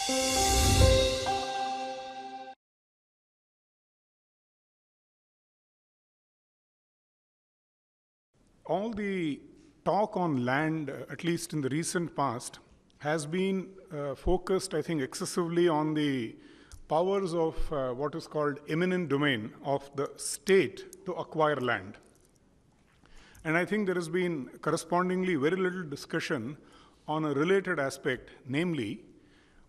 All the talk on land, at least in the recent past, has been focused, I think, excessively on the powers of what is called eminent domain of the state to acquire land. And I think there has been correspondingly very little discussion on a related aspect, namely,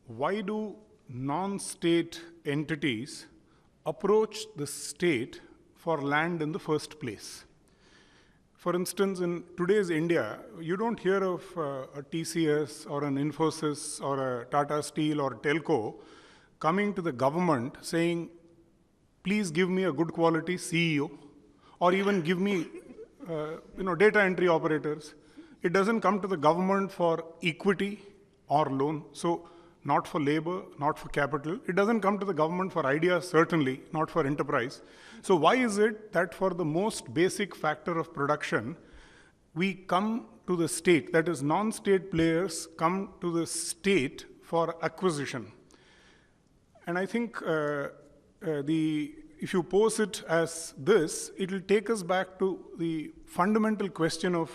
why do non-state entities approach the state for land in the first place? For instance, in today's India, you don't hear of a TCS or an Infosys or a Tata Steel or Telco coming to the government saying, please give me a good quality CEO, or even give me data entry operators. It doesn't come to the government for equity or loan. So not for labor, not for capital. It doesn't come to the government for ideas, certainly, not for enterprise. So why is it that for the most basic factor of production, we come to the state, that is non-state players come to the state for acquisition? And I think if you pose it as this, it will take us back to the fundamental question of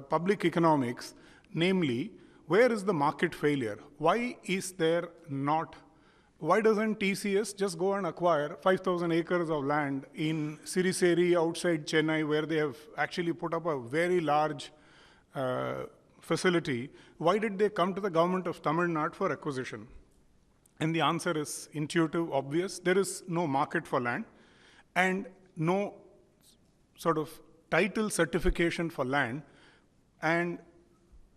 public economics, namely, where is the market failure? Why is there not? Why doesn't TCS just go and acquire 5,000 acres of land in Siriseri outside Chennai, where they have actually put up a very large facility? Why did they come to the government of Tamil Nadu for acquisition? And the answer is intuitive, obvious. There is no market for land and no sort of title certification for land. And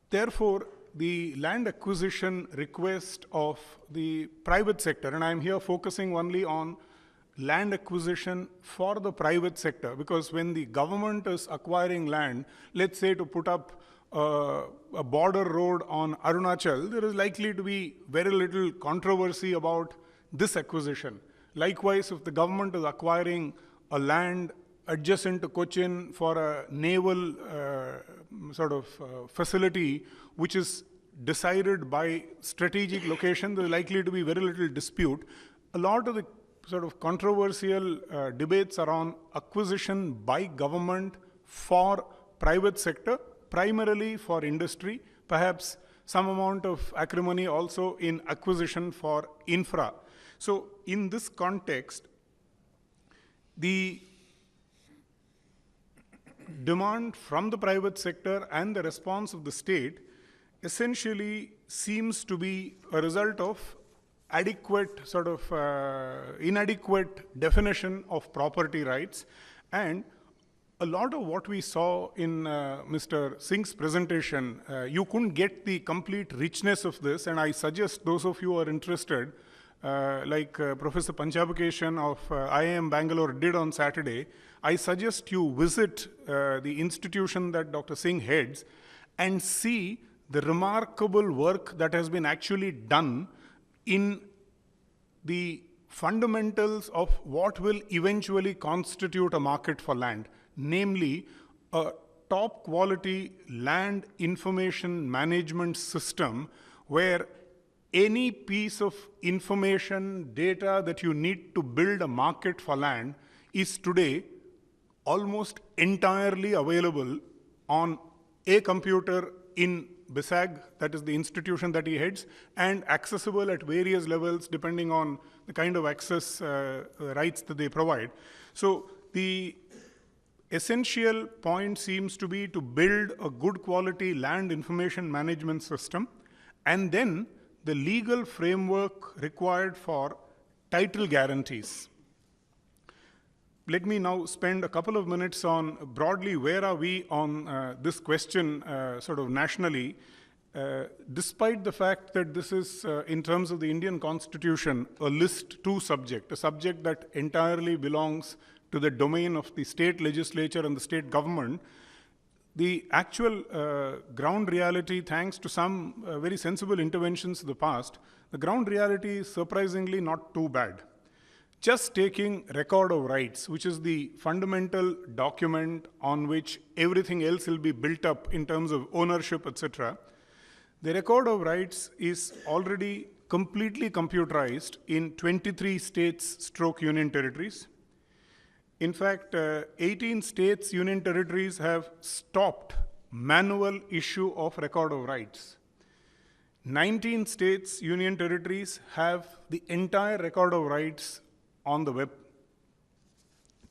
therefore, the land acquisition request of the private sector, and I'm here focusing only on land acquisition for the private sector, because when the government is acquiring land, let's say to put up a border road on Arunachal, there is likely to be very little controversy about this acquisition. Likewise, if the government is acquiring a land adjacent to Cochin for a naval facility, which is decided by strategic location, there is likely to be very little dispute. A lot of the sort of controversial debates around acquisition by government for private sector, primarily for industry, perhaps some amount of acrimony also in acquisition for infra. So in this context, the demand from the private sector and the response of the state essentially seems to be a result of inadequate definition of property rights. And a lot of what we saw in Mr. Singh's presentation, you couldn't get the complete richness of this, and I suggest those of you who are interested, like Professor Panchabakeshan of IIM Bangalore did on Saturday, I suggest you visit the institution that Dr. Singh heads and see the remarkable work that has been actually done in the fundamentals of what will eventually constitute a market for land, namely a top quality land information management system where any piece of information, data that you need to build a market for land is today almost entirely available on a computer in BISAG, that is the institution that he heads, and accessible at various levels depending on the kind of access rights that they provide. So the essential point seems to be to build a good quality land information management system, and then the legal framework required for title guarantees. Let me now spend a couple of minutes on broadly where are we on this question nationally, despite the fact that this is, in terms of the Indian Constitution, a list 2 subject, a subject that entirely belongs to the domain of the state legislature and the state government. The actual ground reality, thanks to some very sensible interventions in the past, the ground reality is surprisingly not too bad. Just taking record of rights, which is the fundamental document on which everything else will be built up in terms of ownership, etc. The record of rights is already completely computerized in 23 states stroke union territories. In fact, 18 states, union territories have stopped manual issue of record of rights. 19 states, union territories have the entire record of rights on the web.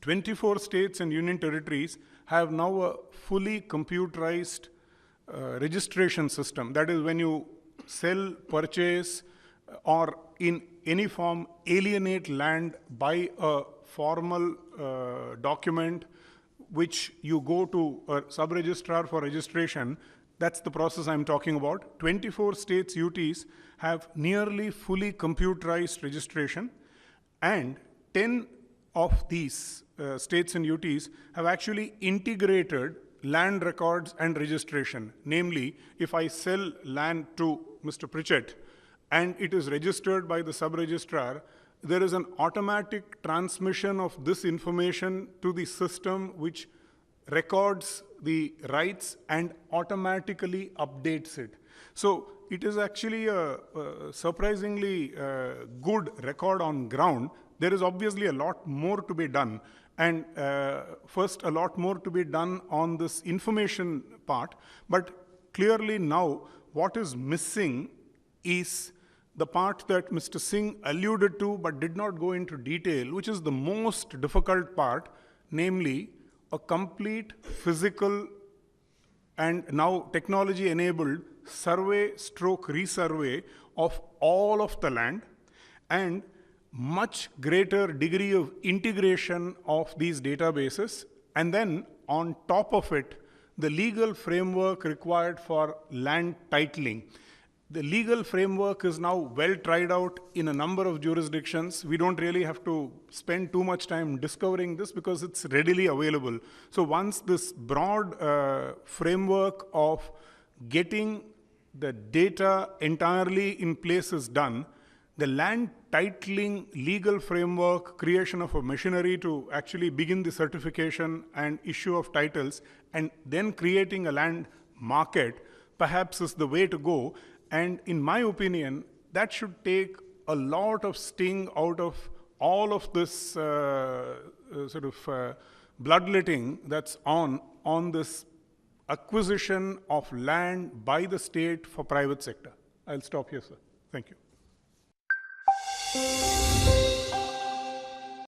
24 states and union territories have now a fully computerized registration system. That is, when you sell, purchase, or in any form alienate land by a formal document which you go to a sub-registrar for registration, that's the process I'm talking about. 24 states UTs have nearly fully computerized registration, and 10 of these states and UTs have actually integrated land records and registration. Namely, if I sell land to Mr. Pritchett and it is registered by the sub-registrar, there is an automatic transmission of this information to the system which records the rights and automatically updates it. So it is actually a surprisingly good record on ground. There is obviously a lot more to be done. And first, a lot more to be done on this information part. But clearly now, what is missing is the part that Mr. Singh alluded to but did not go into detail, which is the most difficult part, namely a complete physical and now technology-enabled survey stroke resurvey of all of the land, and much greater degree of integration of these databases, and then on top of it, the legal framework required for land titling. The legal framework is now well tried out in a number of jurisdictions. We don't really have to spend too much time discovering this because it's readily available. So once this broad framework of getting the data entirely in place is done, the land titling legal framework, creation of a machinery to actually begin the certification and issue of titles, and then creating a land market, perhaps is the way to go. And in my opinion, that should take a lot of sting out of all of this bloodletting that's on this acquisition of land by the state for private sector. I'll stop here, sir. Thank you.